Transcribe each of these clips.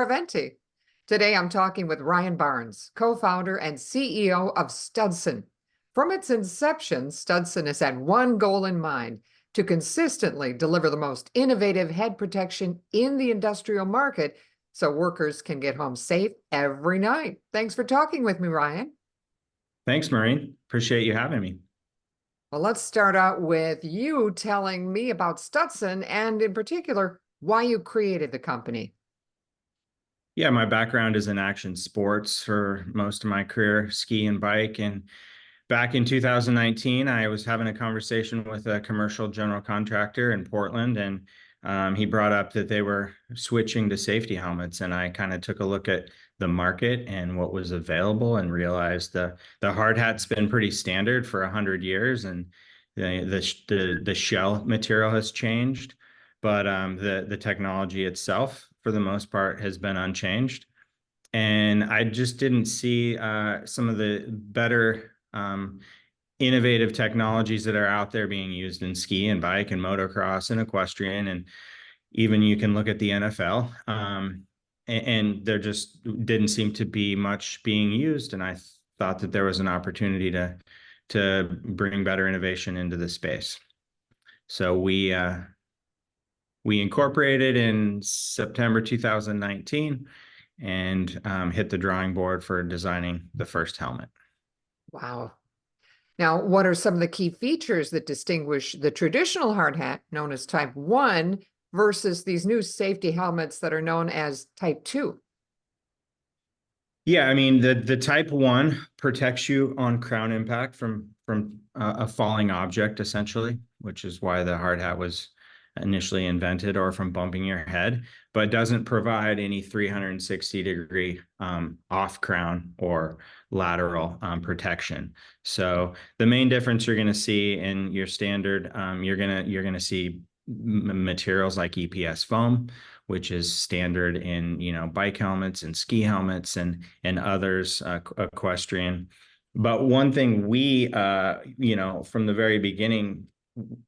Paraventi. Today I'm talking with Ryan Barnes, co-founder and CEO of STUDSON. From its inception, STUDSON has had one goal in mind: to consistently deliver the most innovative head protection in the industrial market so workers can get home safe every night. Thanks for talking with me, Ryan. Thanks, Maureen. Appreciate you having me. Well, let's start out with you telling me about STUDSON and in particular, why you created the company. Yeah, my background is in action sports for most of my career, ski and bike. And back in 2019, I was having a conversation with a commercial general contractor in Portland, and he brought up that they were switching to safety helmets. And I kind of took a look at the market and what was available and realized the hard hat's been pretty standard for 100 years, and the shell material has changed, but the technology itself, for the most part, has been unchanged. And I just didn't see some of the better innovative technologies that are out there being used in ski and bike and motocross and equestrian, and even you can look at the NFL. And there just didn't seem to be much being used, and I thought that there was an opportunity to bring better innovation into the space. So we incorporated in September 2019 and hit the drawing board for designing the first helmet. Wow. Now, what are some of the key features that distinguish the traditional hard hat, known as Type 1, versus these new safety helmets that are known as Type 2? Yeah, I mean, the Type 1 protects you on crown impact from a falling object, essentially, which is why the hard hat was initially invented, or from bumping your head, but doesn't provide any 360-degree off crown or lateral protection. So the main difference you're going to see in your standard, you're gonna see materials like EPS foam, which is standard in bike helmets and ski helmets and others, equestrian. But one thing we from the very beginning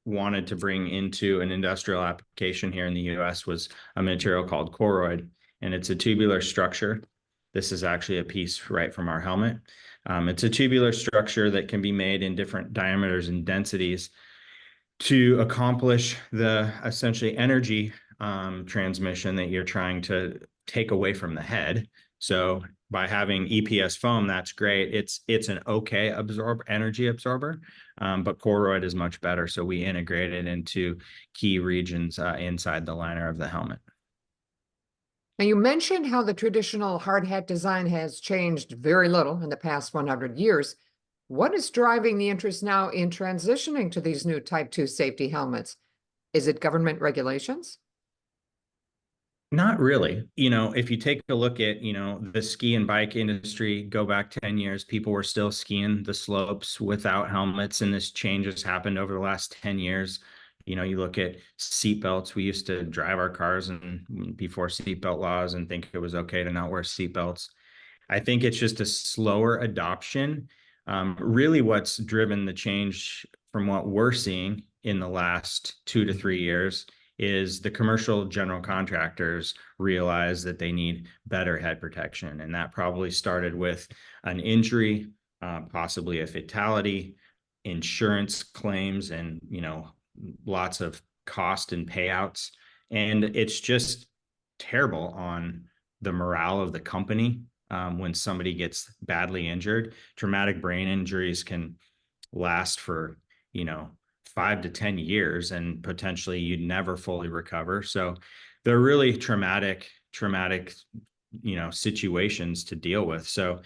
wanted to bring into an industrial application here in the US was a material called Koroyd, and it's a tubular structure. This is actually a piece right from our helmet. It's a tubular structure that can be made in different diameters and densities to accomplish the essentially energy transmission that you're trying to take away from the head. So by having EPS foam, that's great. It's an okay energy absorber, but Koroyd is much better. So we integrate it into key regions inside the liner of the helmet. Now, you mentioned how the traditional hard hat design has changed very little in the past 100 years. What is driving the interest now in transitioning to these new Type 2 safety helmets? Is it government regulations? Not really. If you take a look at, the ski and bike industry, go back 10 years, people were still skiing the slopes without helmets, and this change has happened over the last 10 years. You look at seatbelts. We used to drive our cars and before seatbelt laws and think it was okay to not wear seatbelts. I think it's just a slower adoption. Really, what's driven the change from what we're seeing in the last 2 to 3 years is the commercial general contractors realize that they need better head protection. And that probably started with an injury, possibly a fatality, insurance claims, and, lots of cost and payouts. And it's just terrible on the morale of the company when somebody gets badly injured. Traumatic brain injuries can last for, 5 to 10 years, and potentially you'd never fully recover. So they're really traumatic, situations to deal with. So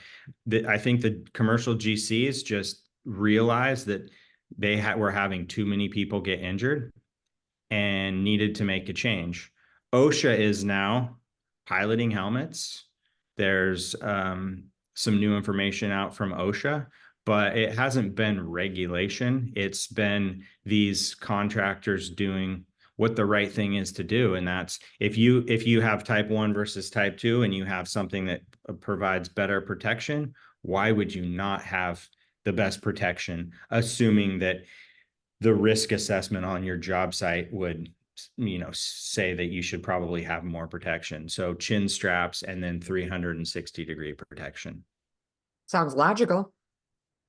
I think the commercial GCs just realized that they were having too many people get injured and needed to make a change. OSHA is now piloting helmets. There's some new information out from OSHA, but it hasn't been regulation. It's been these contractors doing what the right thing is to do. And that's if you have Type 1 versus Type 2 and you have something that provides better protection, why would you not have the best protection, assuming that the risk assessment on your job site would say that you should probably have more protection. So chin straps and then 360-degree protection. Sounds logical.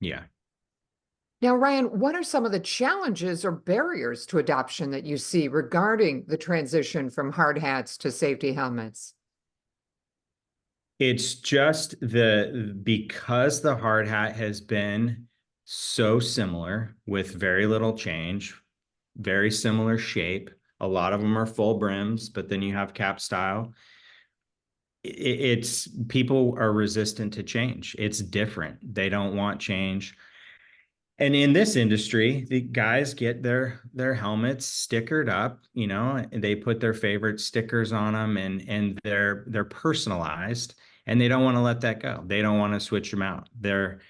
Yeah. Now, Ryan, what are some of the challenges or barriers to adoption that you see regarding the transition from hard hats to safety helmets? It's just because the hard hat has been so similar with very little change, very similar shape. A lot of them are full brims, but then you have cap style. It's people are resistant to change. It's different. They don't want change. And in this industry, the guys get their helmets stickered up, and they put their favorite stickers on them, and they're personalized, and they don't want to let that go. They don't want to switch them out. They're,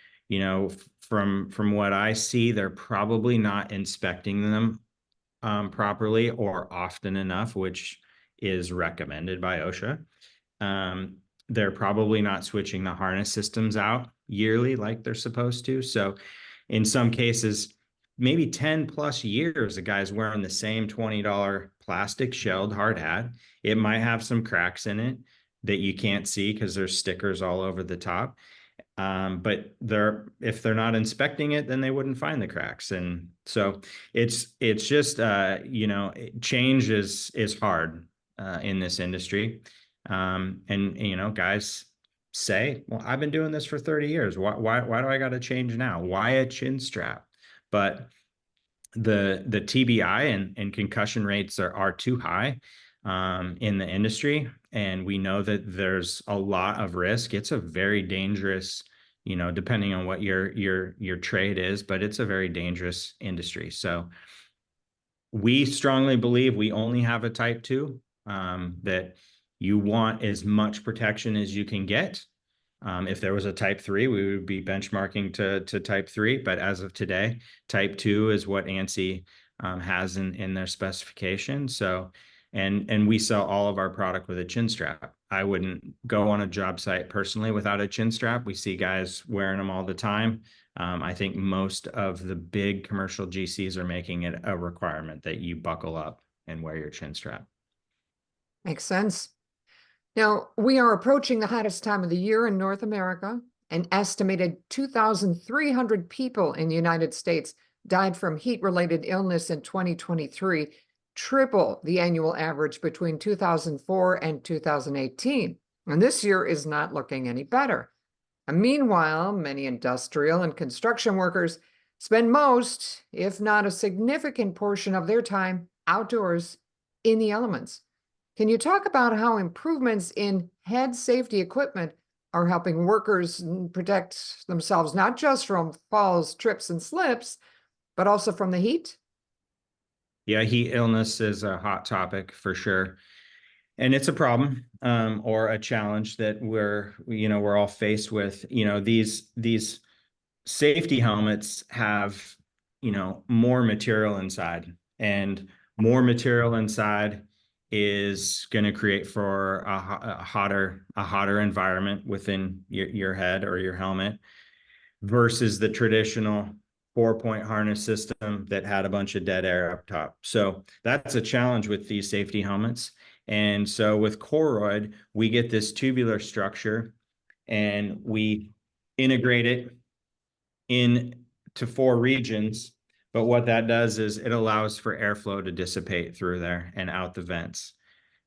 from what I see, they're probably not inspecting them properly or often enough, which is recommended by OSHA. They're probably not switching the harness systems out yearly like they're supposed to. So in some cases, maybe 10 plus years, a guy's wearing the same $20 plastic shelled hard hat. It might have some cracks in it that you can't see because there's stickers all over the top. But if they're not inspecting it, then they wouldn't find the cracks. And so it's just change is hard in this industry. And guys say, well, I've been doing this for 30 years. Why do I got to change now? Why a chin strap? But the TBI and concussion rates are too high in the industry, and we know that there's a lot of risk. It's a very dangerous, depending on what your trade is, but it's a very dangerous industry. So we strongly believe we only have a type 2, that you want as much protection as you can get. If there was a type 3, we would be benchmarking to type 3. But as of today, type 2 is what ANSI has in their specification. So, and we sell all of our product with a chin strap. I wouldn't go on a job site personally without a chin strap. We see guys wearing them all the time. I think most of the big commercial GCs are making it a requirement that you buckle up and wear your chin strap. Makes sense. Now, we are approaching the hottest time of the year in North America. An estimated 2,300 people in the United States died from heat-related illness in 2023, triple the annual average between 2004 and 2018. And this year is not looking any better. And meanwhile, many industrial and construction workers spend most, if not a significant portion of their time outdoors in the elements. Can you talk about how improvements in head safety equipment are helping workers protect themselves, not just from falls, trips, and slips, but also from the heat? Yeah, heat illness is a hot topic for sure. And it's a problem, or a challenge that we're all faced with. These safety helmets have, more material inside, and more material inside is going to create for a hotter environment within your head or your helmet versus the traditional 4-point harness system that had a bunch of dead air up top. So that's a challenge with these safety helmets. And so with Koroyd, we get this tubular structure and we integrate it into 4 regions. But what that does is it allows for airflow to dissipate through there and out the vents.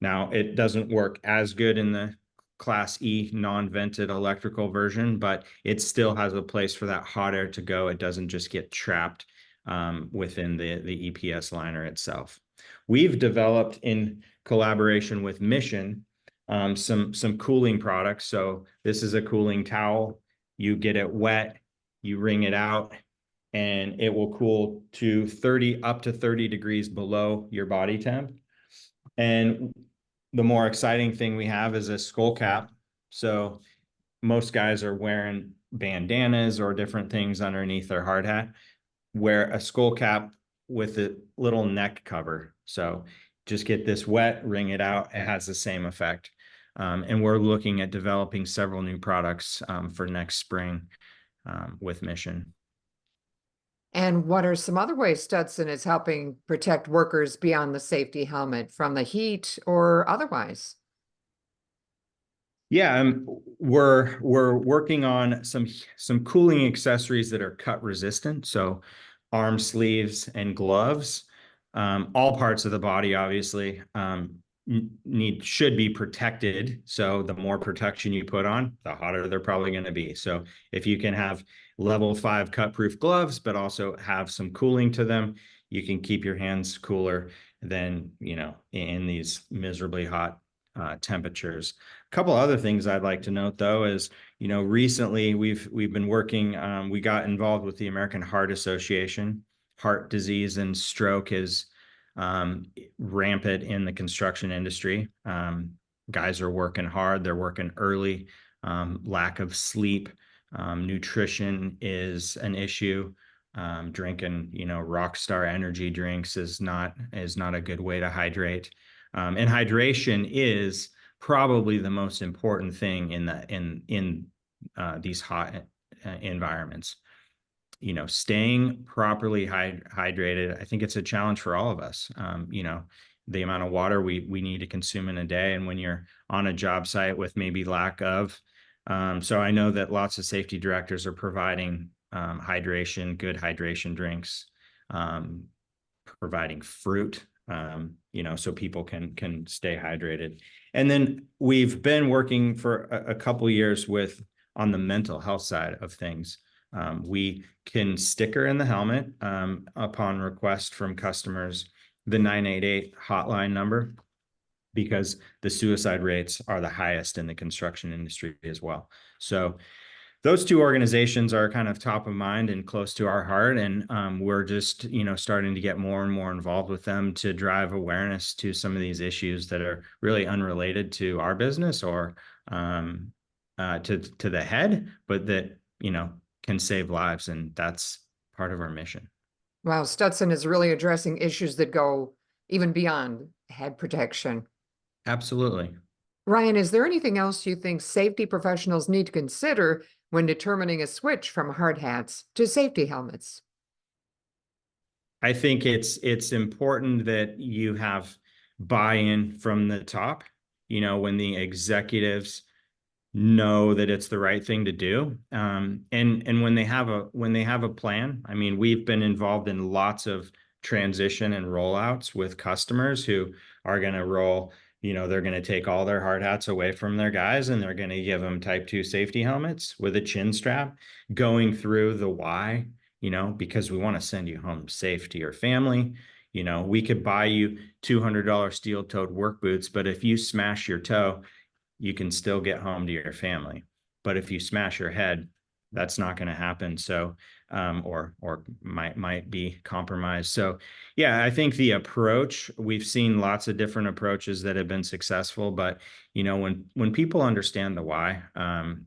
Now, it doesn't work as good in the Class E non-vented electrical version, but it still has a place for that hot air to go. It doesn't just get trapped within the EPS liner itself. We've developed, in collaboration with Mission, some cooling products. So this is a cooling towel. You get it wet, you wring it out, and it will cool to up to 30 degrees below your body temp. And the more exciting thing we have is a skull cap. So most guys are wearing bandanas or different things underneath their hard hat. Wear a skull cap with a little neck cover. So just get this wet, wring it out. It has the same effect. And we're looking at developing several new products for next spring with Mission. And what are some other ways Studson is helping protect workers beyond the safety helmet from the heat or otherwise? Yeah, we're working on some cooling accessories that are cut resistant. So arm sleeves and gloves, all parts of the body, obviously, should be protected. So the more protection you put on, the hotter they're probably going to be. So if you can have level 5 cut-proof gloves, but also have some cooling to them, you can keep your hands cooler than, in these miserably hot temperatures. A couple other things I'd like to note, though, is recently we've been working. We got involved with the American Heart Association. Heart disease and stroke is rampant in the construction industry. Guys are working hard. They're working early. Lack of sleep, nutrition is an issue. Drinking, Rockstar energy drinks is not a good way to hydrate. And hydration is probably the most important thing in these hot environments. Staying properly hydrated, I think it's a challenge for all of us. The amount of water we need to consume in a day, and when you're on a job site with maybe lack of. So I know that lots of safety directors are providing good hydration drinks, providing fruit, so people can stay hydrated. And then we've been working for a couple years on the mental health side of things. We can sticker in the helmet upon request from customers the 988 hotline number, because the suicide rates are the highest in the construction industry as well. So those two organizations are kind of top of mind and close to our heart. And we're just, starting to get more and more involved with them to drive awareness to some of these issues that are really unrelated to our business or to the head, but that, can save lives. And that's part of our mission. Wow, Studson is really addressing issues that go even beyond head protection. Absolutely. Ryan, is there anything else you think safety professionals need to consider when determining a switch from hard hats to safety helmets? I think it's important that you have buy-in from the top, when the executives know that it's the right thing to do. And when they have a plan. I mean, we've been involved in lots of transition and rollouts with customers who are going to they're going to take all their hard hats away from their guys, and they're going to give them type 2 safety helmets with a chin strap, going through the why, because we want to send you home safe to your family. We could buy you $200 steel-toed work boots, but if you smash your toe, you can still get home to your family. But if you smash your head, that's not going to happen. So, or might be compromised. So, yeah, I think the approach, we've seen lots of different approaches that have been successful, but when people understand the why,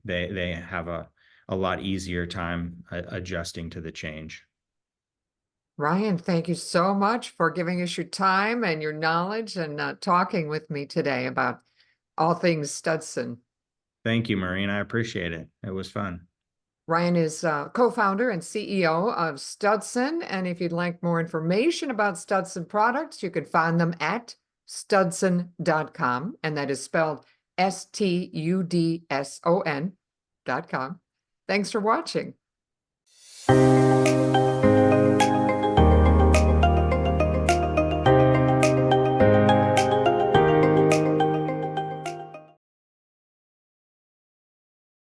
they have a lot easier time adjusting to the change. Ryan, thank you so much for giving us your time and your knowledge and talking with me today about all things Studson. Thank you, Maureen. I appreciate it. It was fun. Ryan is co-founder and CEO of STUDSON. And if you'd like more information about STUDSON products, you can find them at studson.com. And that is spelled STUDSON.com. Thanks for watching.